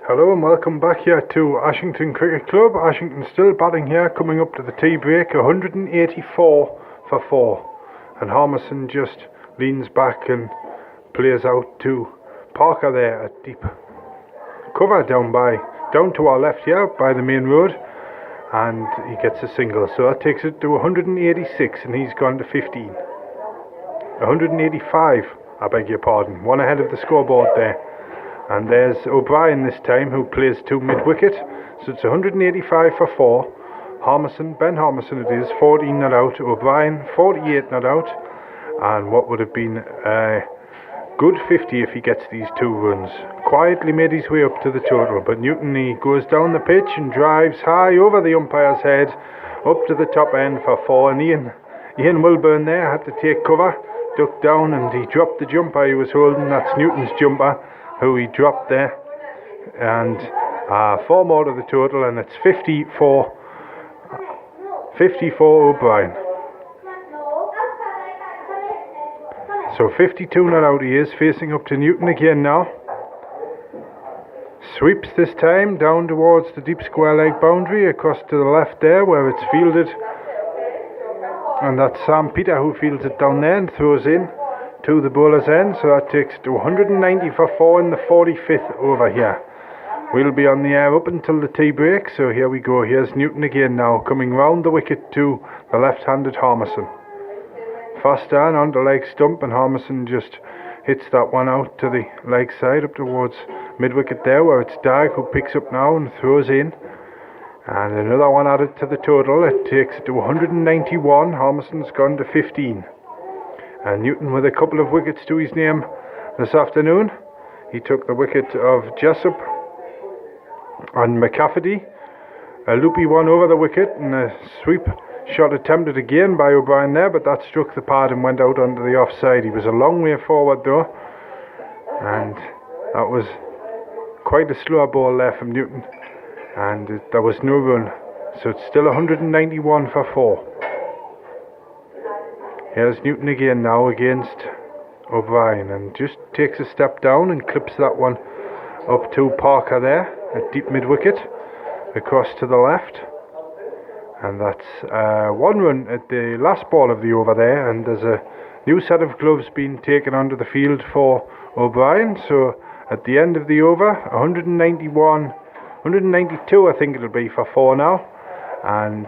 Hello and welcome back here to Ashington Cricket Club. Ashington still batting here, coming up to the tea break, 184 for 4. And Harmison just leans back and plays out to Parker there at deep cover down to our left here by the main road. And he gets a single, so that takes it to 186 and he's gone to 15. 185, I beg your pardon, one ahead of the scoreboard there. And there's O'Brien this time, who plays to mid-wicket. So it's 185 for 4. Ben Harmison it is, 14 not out. O'Brien, 48 not out. And what would have been a good 50 if he gets these 2 runs. Quietly made his way up to the total. But Newton, he goes down the pitch and drives high over the umpire's head, up to the top end for 4. And Ian Wilburn there had to take cover, ducked down, and he dropped the jumper he was holding. That's Newton's jumper, who he dropped there, and 4 more to the total, and it's 54 O'Brien. So 52 not out he is, facing up to Newton again now. Sweeps this time down towards the deep square leg boundary, across to the left there where it's fielded, and that's Sam Peter who fields it down there and throws in to the bowler's end, so that takes it to 190 for 4 in the 45th over here. We'll be on the air up until the tea break, so here we go. Here's Newton again now, coming round the wicket to the left-handed Harmison. Fast down on the leg stump, and Harmison just hits that one out to the leg side up towards mid-wicket there, where it's Dag who picks up now and throws in. And another one added to the total. It takes it to 191. Harmison's gone to 15. And Newton with a couple of wickets to his name this afternoon. He took the wicket of Jessup and McCafferty. A loopy one over the wicket, and a sweep shot attempted again by O'Brien there, but that struck the pad and went out onto the offside. He was a long way forward though, and that was quite a slow ball there from Newton, and there was no run. So it's still 191 for 4. Here's Newton again now against O'Brien, and just takes a step down and clips that one up to Parker there at deep mid-wicket, across to the left. And that's 1 run at the last ball of the over there, and there's a new set of gloves being taken onto the field for O'Brien. So at the end of the over, 192 I think it'll be for 4 now. And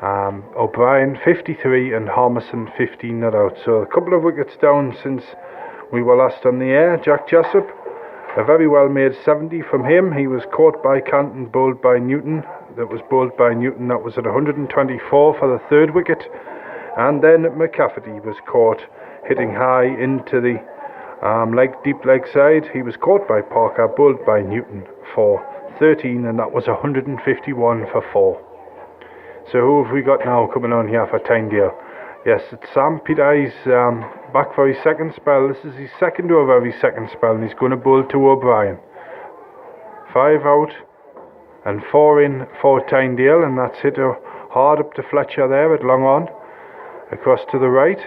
O'Brien 53 and Harmison 15 not out. So a couple of wickets down since we were last on the air. Jack Jessup, a very well made 70 from him. He was caught by Canton, bowled by Newton. That was bowled by Newton. That was at 124 for the 3rd wicket. And then McCafferty was caught hitting high into the deep leg side. He was caught by Parker, bowled by Newton for 13, and that was 151 for 4. So who have we got now coming on here for Tynedale? Yes, it's Sam Peter. He's back for his second spell. This is his second over of his second spell, and he's going to bowl to O'Brien. 5 out and 4 in for Tynedale, and that's hit hard up to Fletcher there at long on, across to the right.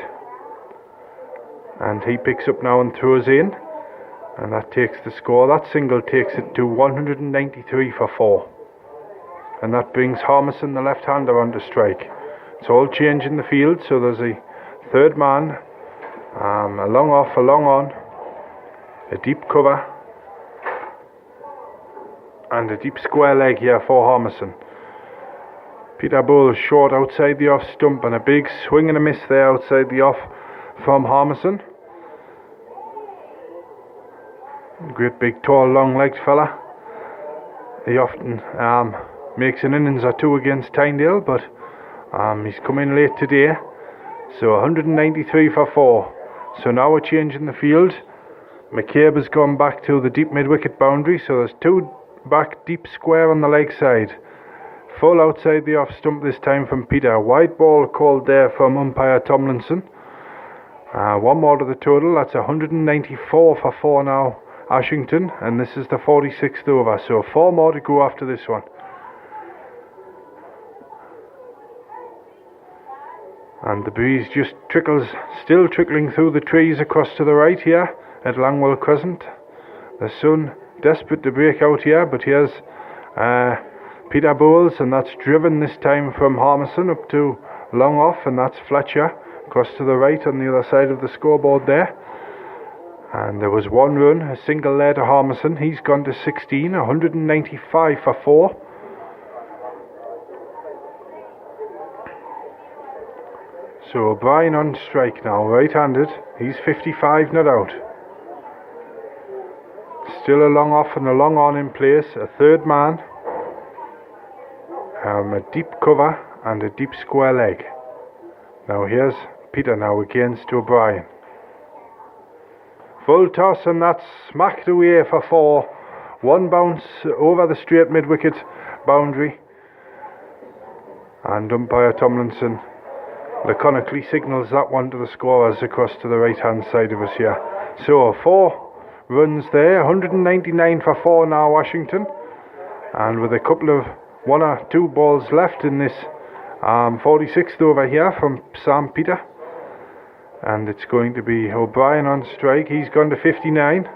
And he picks up now and throws in, and that takes the score. That single takes it to 193 for 4. And that brings Harmison, the left-hander, onto strike. It's all change in the field, so there's a 3rd man, a long off, a long on, a deep cover, and a deep square leg here for Harmison. Peter bowls short outside the off stump, and a big swing and a miss there outside the off from Harmison. Great big tall long-legged fella. He often makes an innings or 2 against Tynedale, but he's come in late today. So 193 for 4. So now a change in the field. McCabe has gone back to the deep mid-wicket boundary, so there's 2 back deep square on the leg side. Full outside the off stump this time from Peter. Wide ball called there from umpire Tomlinson. 1 more to the total. That's 194 for 4 now, Ashington, and this is the 46th over. So 4 more to go after this one. And the breeze just still trickling through the trees across to the right here at Langwell Crescent. The sun desperate to break out here, but here's Peter Bowles, and that's driven this time from Harmison up to long off, and that's Fletcher across to the right on the other side of the scoreboard there. And there was one run, a single there to Harmison. He's gone to 16, 195 for 4. So O'Brien on strike now, right-handed. He's 55 not out. Still a long off and a long on in place. A third man. A deep cover and a deep square leg. Now here's Peter now against O'Brien. Full toss, and that's smacked away for 4. One bounce over the straight mid-wicket boundary. And umpire Tomlinson laconically signals that one to the scorers across to the right-hand side of us here. So 4 runs there, 199 for 4 now, Ashington. And with a couple of 1 or 2 balls left in this 46th over here from Sam Peter. And it's going to be O'Brien on strike. He's gone to 59.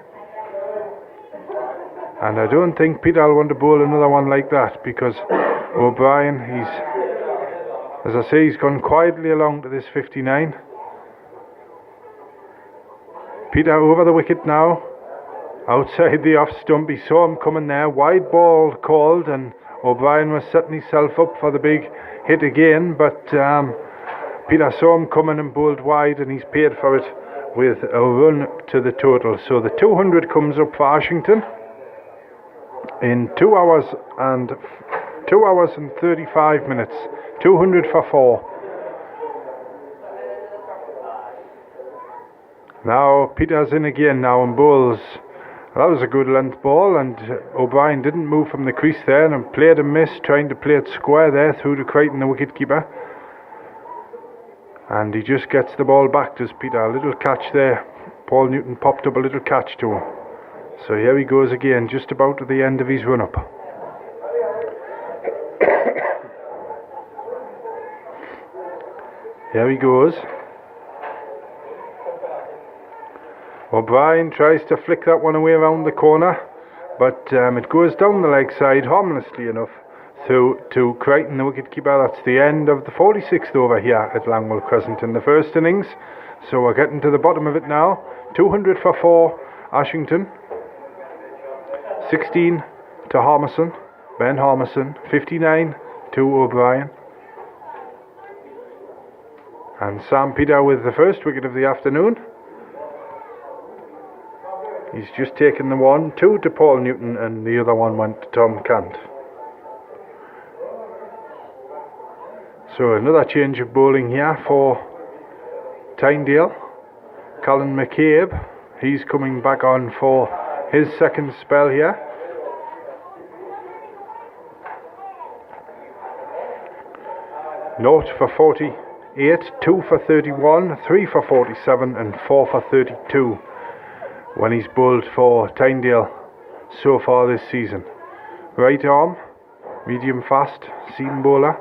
And I don't think Peter will want to bowl another one like that, because O'Brien, as I say, he's gone quietly along to this 59. Peter over the wicket now, outside the off stump. He saw him coming there. Wide ball called, and O'Brien was setting himself up for the big hit again, but Peter saw him coming and bowled wide, and he's paid for it with a run to the total. So the 200 comes up for Ashington in 2 hours and 35 minutes. 200 for 4. Now Peter's in again now and bowls. That was a good length ball, and O'Brien didn't move from the crease there and played a miss, trying to play it square there through to Crichton, the wicket-keeper. And he just gets the ball back, does Peter. A little catch there. Paul Newton popped up a little catch to him. So here he goes again, just about to the end of his run-up. Here he goes. O'Brien tries to flick that one away around the corner, but it goes down the leg side harmlessly enough through to Crichton, the wicket-keeper. That's the end of the 46th over here at Langwell Crescent in the first innings. So we're getting to the bottom of it now. 200 for 4, Ashington. 16 to Harmison, Ben Harmison. 59 to O'Brien. And Sam Peter with the first wicket of the afternoon. He's just taken the 1, 2 to Paul Newton, and the other one went to Tom Cant. So another change of bowling here for Tynedale. Colin McCabe, he's coming back on for his second spell here. Naught for 48, 2 for 31, 3 for 47 and 4 for 32 when he's bowled for Tynedale so far this season. Right arm, medium fast, seam bowler,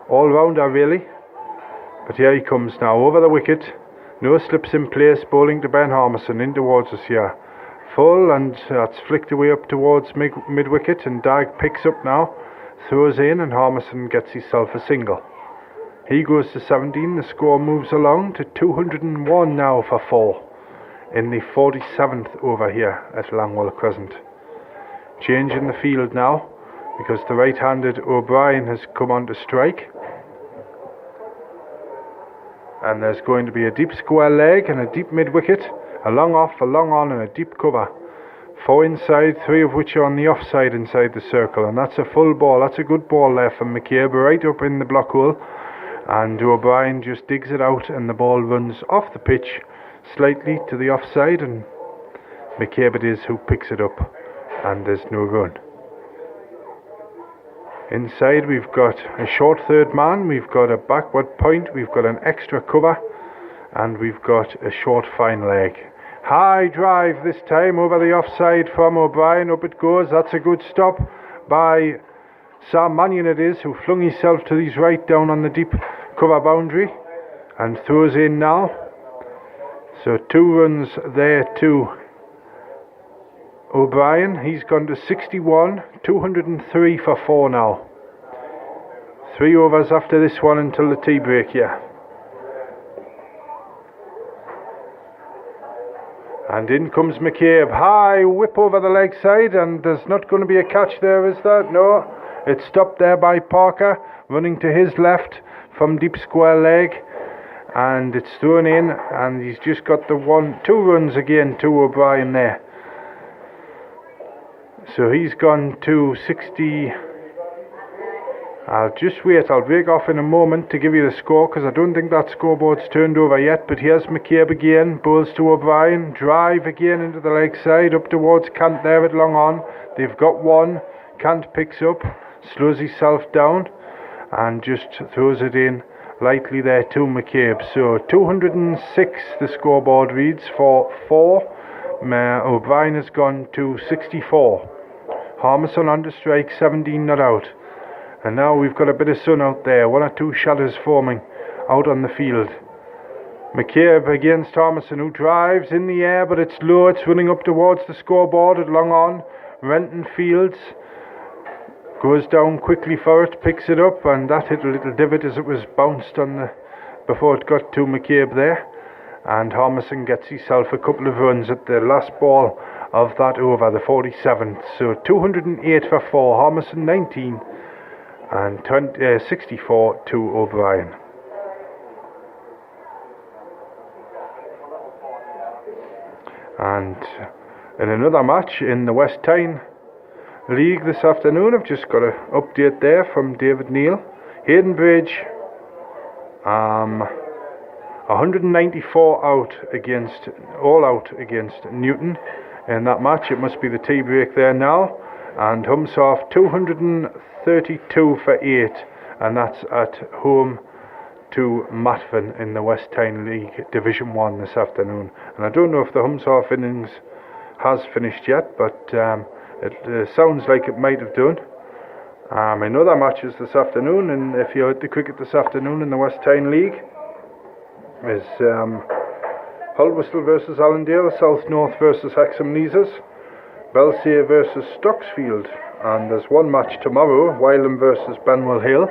all rounder really. But here he comes now over the wicket. No slips in place, bowling to Ben Harmison in towards us here. Full, and that's flicked away up towards mid-wicket, and Dag picks up now, throws in, and Harmison gets himself a single. He goes to 17, the score moves along to 201 now for 4 in the 47th over here at Langwell Crescent. Change in the field now, because the right-handed O'Brien has come on to strike. And there's going to be a deep square leg and a deep mid-wicket, a long off, a long on and a deep cover. 4 inside, 3 of which are on the offside inside the circle, and that's a full ball. That's a good ball there from McCabe, right up in the block hole. And O'Brien just digs it out, and the ball runs off the pitch slightly to the offside, and McCabe it is who picks it up, and there's no run. Inside we've got a short third man, we've got a backward point, we've got an extra cover, and we've got a short fine leg. High drive this time over the offside from O'Brien. Up it goes. That's a good stop by Sam Mannion it is, who flung himself to his right down on the deep cover boundary and throws in now. So 2 runs there to O'Brien, he's gone to 61, 203 for 4 now. 3 overs after this one until the tea break, yeah. And in comes McCabe. High whip over the leg side, and there's not going to be a catch there, is there? No. It's stopped there by Parker, running to his left from deep square leg. And it's thrown in, and he's just got the 2 runs again to O'Brien there. So he's gone to 60. I'll just wait, I'll break off in a moment to give you the score, because I don't think that scoreboard's turned over yet. But here's McCabe again, bowls to O'Brien, drive again into the leg side, up towards Kant there at long on. They've got 1, Kant picks up, slows himself down, and just throws it in lightly there to McCabe. So 206 the scoreboard reads for 4. O'Brien has gone to 64. Harmison on to strike, 17 not out. And now we've got a bit of sun out there, 1 or 2 shadows forming out on the field. McCabe against Harmison, who drives in the air, but it's low, it's running up towards the scoreboard at long on. Renton fields, goes down quickly for it, picks it up, and that hit a little divot as it was bounced on before it got to McCabe there. And Harmison gets himself a couple of runs at the last ball of that over, the 47th. So 208 for 4, Harmison 19. And 64 to O'Brien. And in another match in the West Tyne League this afternoon, I've just got an update there from David Neal. Haydenbridge, 194 out all out against Newton in that match. It must be the tea break there now. And Humsoft 232 for 8, and that's at home to Matvin in the West Tyne League Division 1 this afternoon. And I don't know if the Humsoft innings has finished yet, but it sounds like it might have done. In other matches this afternoon, and if you're at the cricket this afternoon in the West Tyne League, is Hull-Whistle versus Allendale, South North versus Hexham Leazers, Belsier versus Stocksfield, and there's one match tomorrow, Wylam versus Benwell Hill.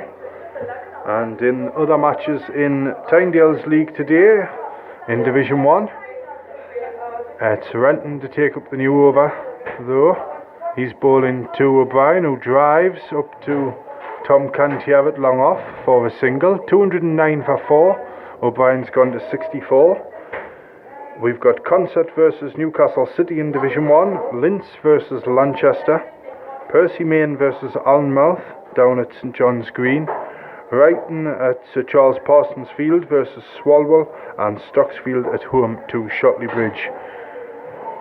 And in other matches in Tynedale's league today, in Division 1, it's Renton to take up the new over, though. He's bowling to O'Brien, who drives up to Tom Cantier at long off for a single, 209 for 4. O'Brien's gone to 64. We've got Concert versus Newcastle City in Division 1, Linz versus Lanchester, Percy Main versus Alnmouth down at St John's Green, Brighton at Sir Charles Parsons Field versus Swalwell, and Stocksfield at home to Shotley Bridge.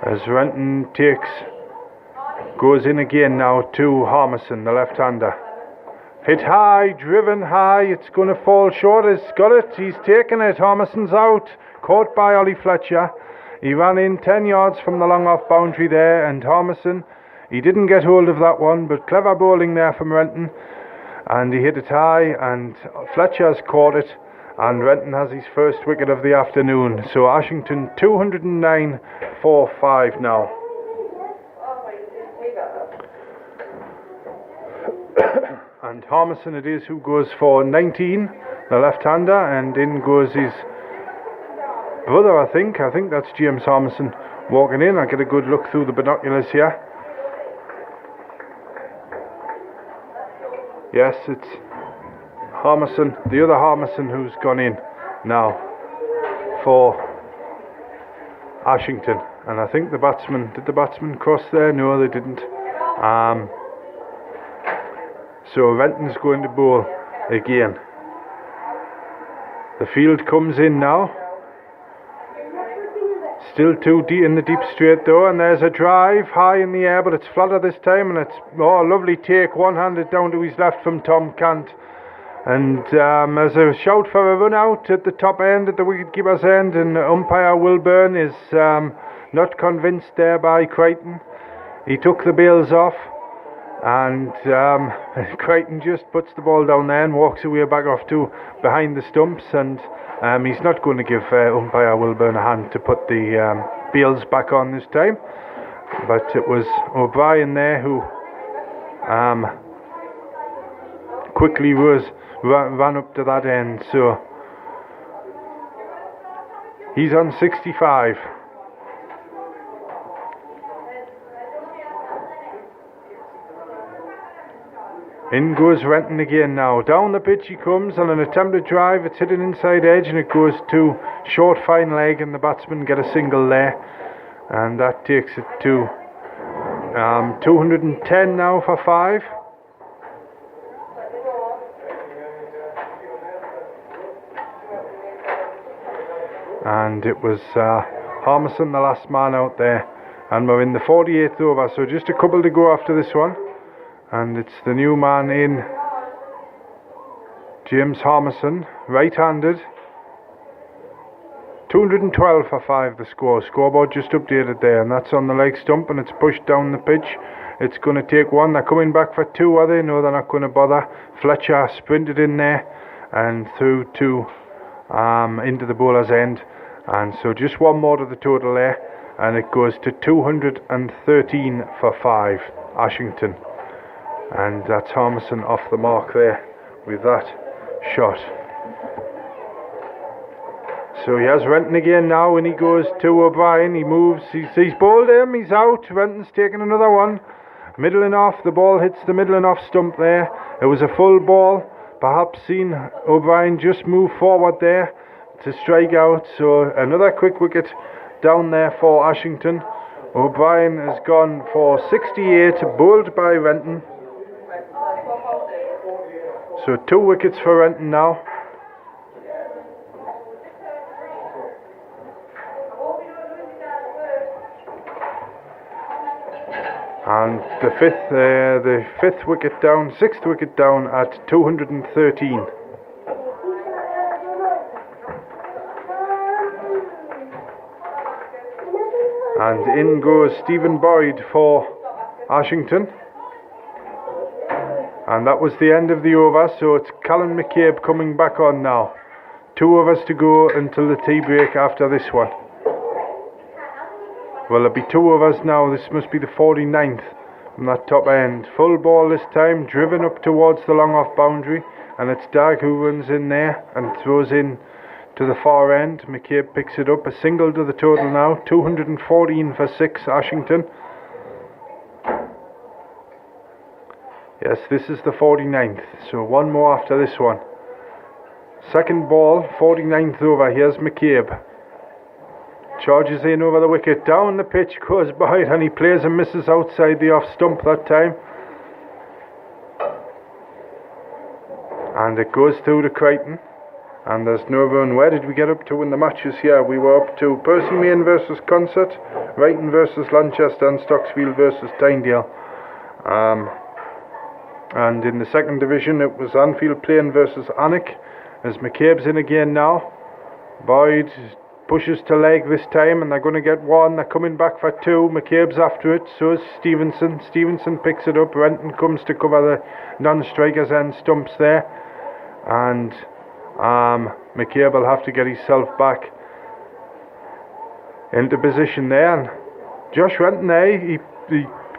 As Renton goes in again now to Harmison, the left-hander. Hit high, driven high, it's going to fall short, he's got it, he's taken it, Harmison's out. Caught by Ollie Fletcher. He ran in 10 yards from the long off boundary there, and Harmison, he didn't get hold of that one, but clever bowling there from Renton, and he hit it high, and Fletcher's caught it, and Renton has his first wicket of the afternoon. So Ashington 209 for 5 now. And Harmison it is who goes for 19, the left-hander, and in goes his brother, I think that's James Harmison walking in. I'll get a good look through the binoculars here. Yes, it's Harmison, the other Harmison, who's gone in now for Ashington. And I think did the batsman cross there? No, they didn't. So Renton's going to bowl again. The field comes in now. Still too deep in the deep straight though, and there's a drive high in the air, but it's flatter this time, and it's a lovely take, one-handed down to his left from Tom Cant. And there's a shout for a run out at the top end, at the wicketkeeper's end, and umpire Wilburn is not convinced there by Crichton. He took the bails off, and Crichton just puts the ball down there and walks away back off to behind the stumps, and he's not going to give umpire Wilburn a hand to put the bails back on this time. but it was O'Brien there who quickly ran up to that end, so he's on 65. In goes Renton again now. Down the pitch he comes on an attempted drive. It's hit an inside edge and it goes to short fine leg, and the batsmen get a single there, and that takes it to 210 now for 5. And it was Harmison, the last man out there, and we're in the 48th over, so just a couple to go after this one. And it's the new man in, James Harmison, right-handed. 212 for 5 the score. Scoreboard just updated there, and that's on the leg stump, and it's pushed down the pitch. It's going to take one. They're coming back for 2, are they? No, they're not going to bother. Fletcher sprinted in there and through to into the bowler's end, and so just one more to the total there, and it goes to 213 for 5 Ashington. And that's Harmison off the mark there with that shot. So he has Renton again now, and he goes to O'Brien. He moves, he's bowled him, he's out. Renton's taking another one. Middling off, the ball hits the middling off stump there. It was a full ball. Perhaps seen O'Brien just move forward there to strike out. So another quick wicket down there for Ashington. O'Brien has gone for 68, bowled by Renton. So 2 wickets for Renton now. And the fifth wicket down, 6th wicket down at 213. And in goes Stephen Boyd for Ashington. And that was the end of the over, so it's Callan McCabe coming back on now. 2 overs to go until the tea break after this one. Well, there'll be 2 overs now. This must be the 49th from that top end. Full ball this time, driven up towards the long off boundary, and it's Dag who runs in there and throws in to the far end. McCabe picks it up, a single to the total now. 214 for 6 Ashington. Yes, this is the 49th, so one more after this one. Second ball, 49th over. Here's McCabe. Charges in over the wicket. Down the pitch goes Boyd, and he plays and misses outside the off stump that time. And it goes through to Crichton. And there's no run. Where did we get up to in the matches here? We were up to Percy Main versus Concert, Wrighton versus Lanchester, and Stocksfield versus Tynedale. And in the second division it was Anfield Plain versus Alnwick, as McCabe's in again now. Boyd pushes to leg this time, and they're going to get 1. They're coming back for 2. McCabe's after it, so is Stevenson. Stevenson picks it up. Renton comes to cover the non-strikers and stumps there, and McCabe will have to get himself back into position there. And Josh Renton there, he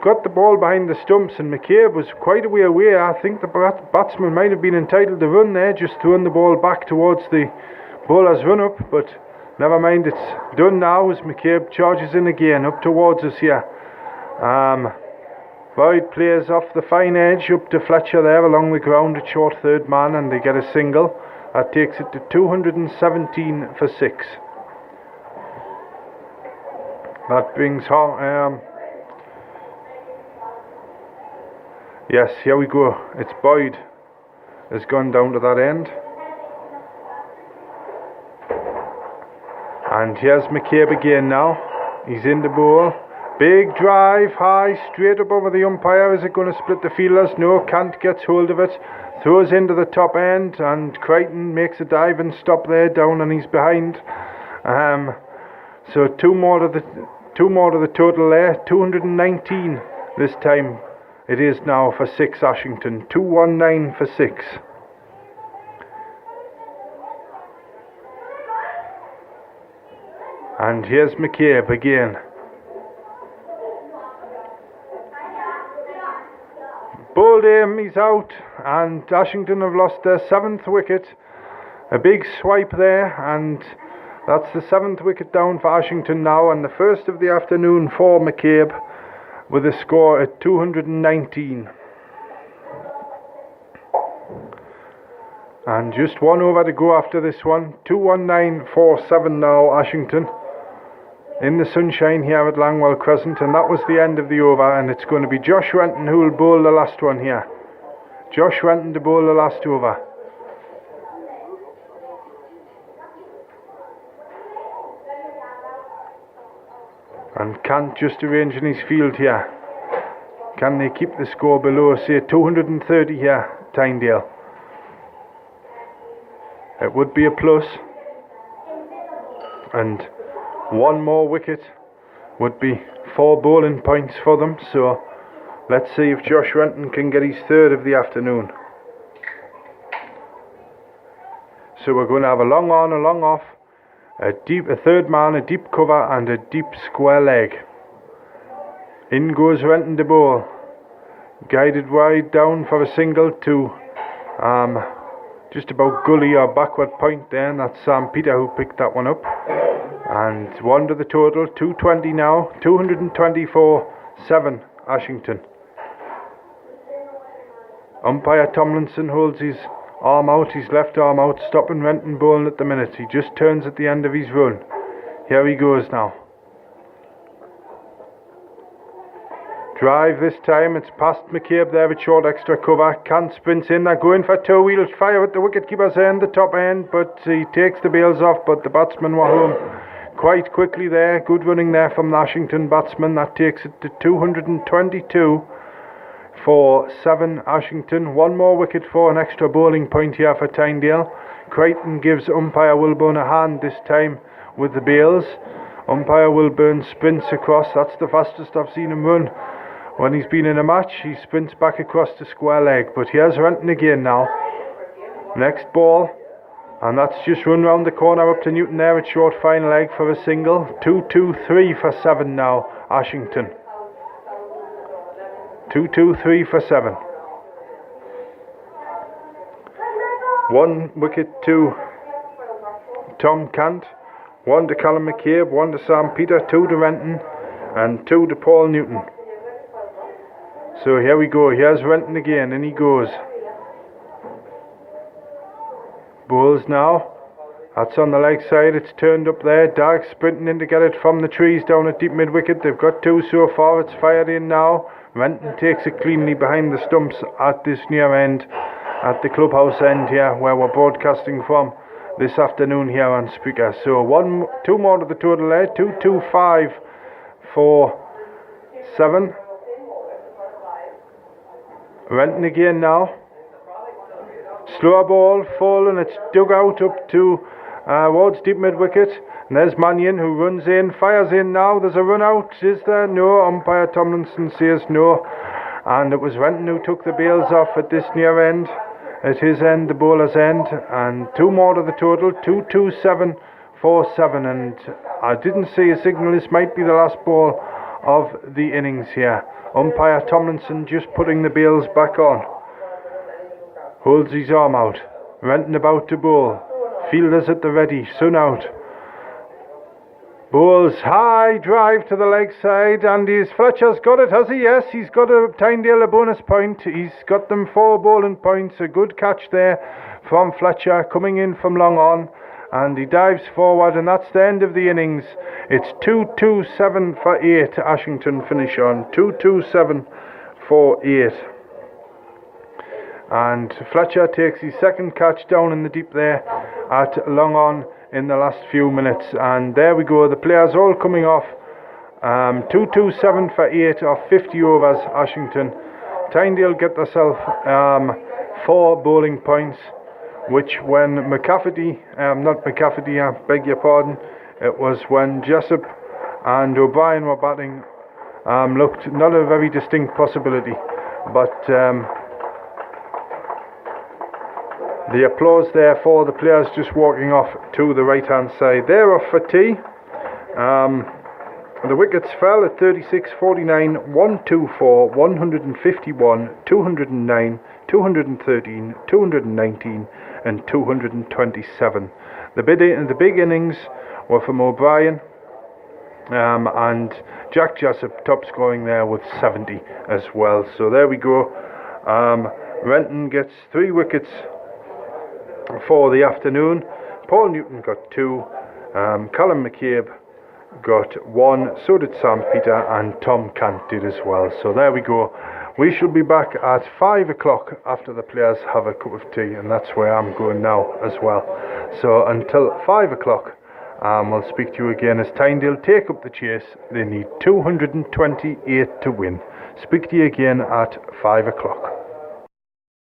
got the ball behind the stumps, and McCabe was quite a way away. I think the batsman might have been entitled to run there, just throwing the ball back towards the bowler's run up, but never mind, it's done now as McCabe charges in again up towards us here. Boyd plays off the fine edge up to Fletcher there along the ground at short third man, and they get a single. That takes it to 217 for 6. That brings home yes, here we go. It's Boyd has gone down to that end. And here's McCabe again now. He's in the bowl. Big drive, high, straight up over the umpire. Is it going to split the fielders? No, Kant gets hold of it. Throws into the top end, and Crichton makes a dive and stop there, down, and he's behind. So two more to the total there. 219 this time. It is now for 6 Ashington. 219 for 6. And here's McCabe again. Bold aim, he's out, and Ashington have lost their 7th wicket. A big swipe there, and that's the 7th wicket down for Ashington now, and the first of the afternoon for McCabe with a score at 219. And just 1 over to go after this one. 219.47 now, Ashington. In the sunshine here at Langwell Crescent, and that was the end of the over, and it's going to be Josh Renton who will bowl the last one here. Josh Renton to bowl the last over. And Kant just arranging his field here. Can they keep the score below, say, 230 here, Tynedale? It would be a plus. And 1 more wicket would be 4 bowling points for them. So let's see if Josh Renton can get his 3rd of the afternoon. So we're going to have a long on, a long off, a 3rd man, a deep cover, and a deep square leg. In goes Renton to bowl. Guided wide down for a single to just about gully or backward point there, and that's Sam Peter who picked that one up. And 1 to the total, 220 now, 224.7 Ashington. Umpire Tomlinson holds his arm out, his left arm out, stopping Renton bowling at the minute. He just turns at the end of his run. Here he goes now. Drive this time, it's past McCabe there with short extra cover. Kant sprints in, they're going for 2 wheels, fire at the wicketkeeper's end, the top end, but he takes the bails off, but the batsmen were home quite quickly there. Good running there from the Ashington batsman. That takes it to 222.7 Ashington. 1 more wicket for an extra bowling point here for Tynedale. Crichton gives umpire Wilburn a hand this time with the bails. Umpire Wilburn sprints across. That's the fastest I've seen him run when he's been in a match. He sprints back across the square leg. But here's Renton again now. Next ball. And that's just run round the corner up to Newton there at short fine leg for a single. 2-2-3 for 7 now, Ashington. 2-2-3 for 7. 1 wicket to Tom Kant, 1 to Callum McCabe, 1 to Sam Peter, 2 to Renton, and 2 to Paul Newton. So here we go. Here's Renton again, and he goes. Bowls now. That's on the leg side. It's turned up there. Dark sprinting in to get it from the trees down at deep mid wicket. They've got 2 so far. It's fired in now. Renton takes it cleanly behind the stumps at this near end, at the clubhouse end here, where we're broadcasting from this afternoon here on speaker. So 2 more to the total there. 2-2-5 for 7. Renton again now. Slower ball, full, and it's dug out up to towards deep mid wicket. And there's Mannion who runs in, fires in now. There's a run out, is there? No. Umpire Tomlinson says no. And it was Renton who took the bails off at this near end, at his end, the bowler's end. And 2 more to the total, 2-2-7 for 7. And I didn't see a signal. This might be the last ball of the innings here. Umpire Tomlinson just putting the bails back on. Holds his arm out. Renton about to bowl. Fielders at the ready. Sun out. Bowls high drive to the leg side, and Fletcher's got it, has he? Yes, he's got a Tynedale a bonus point. He's got them 4 bowling points. A good catch there from Fletcher coming in from long on, and he dives forward, and that's the end of the innings. It's 2-2-7 for 8. Ashington finish on 2-2-7 for 8. And Fletcher takes his 2nd catch down in the deep there at long on in the last few minutes. And there we go, the players all coming off. 2-2-7 for 8 of 50 overs, Ashington. Tynedale get themselves 4 bowling points, which when I beg your pardon, it was when Jessup and O'Brien were batting, looked not a very distinct possibility. But the applause there for the players just walking off to the right hand side. They're off for tea. The wickets fell at 36, 49, 124, 151, 209, 213, 219 and 227. The big innings were from O'Brien, and Jack Jessup top scoring there with 70 as well. So there we go. Renton gets 3 wickets for the afternoon. Paul Newton got 2, Callum McCabe got 1, so did Sam Peter, and Tom Cant did as well. So there we go. We shall be back at 5 o'clock after the players have a cup of tea, and that's where I'm going now as well. So until 5 o'clock, we'll speak to you again as Tynedale take up the chase. They need 228 to win. Speak to you again at 5 o'clock.